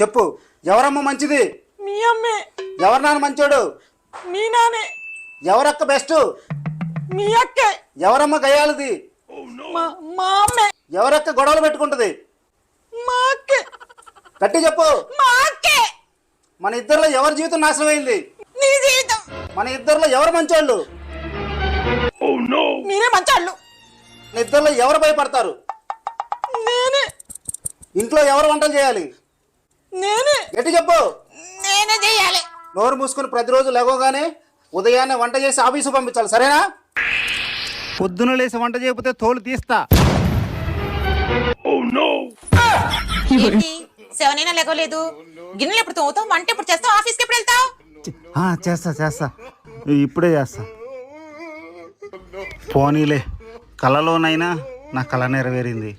చెప్పు, ఎవరమ్మ మంచిది? మీ అమ్మే. ఎవరు నాన్న మంచోడు? మీ నానే. ఎవరక్క బెస్ట్? మీ అక్కే. ఎవరమ్మ గయాలది? మా అమ్మే. ఎవరక్క గొడవలు పెట్టుకుంటది? మా అక్కే. గట్టి చెప్పు. మా అక్కే. మన ఇద్దరిలో ఎవరి జీవితం నాశనం అయింది? నీ జీవితం. మన ఇద్దరిలో ఎవరు మంచోళ్ళు? మీరే మంచాళ్ళు. మన ఇద్దరిలో ఎవరు భయపడతారు? నేనే. ఇంట్లో ఎవరు వంటలు చేయాలి? నేనే. గట్టి చెప్పు. నేనే చేయాలి. నోరు మూసుకుని ప్రతిరోజు లేవగానే ఉదయాన్నే వంట చేసి ఆఫీసు పంపించాలి, సరేనా? పొద్దున లేసి వంట చేయకపోతే తోలు తీస్తా. ఏంటి 7 అయినా లేగలేదు? గిన్నెలు ఎప్పుడు తోముతావు? వంట ఎప్పుడు చేస్తావు? ఆఫీస్కి ఎప్పుడు వెళ్తావు? చేస్తా ఇప్పుడే చేస్తా. పోనీలే, కలలోనైనా నా కళ నెరవేరింది.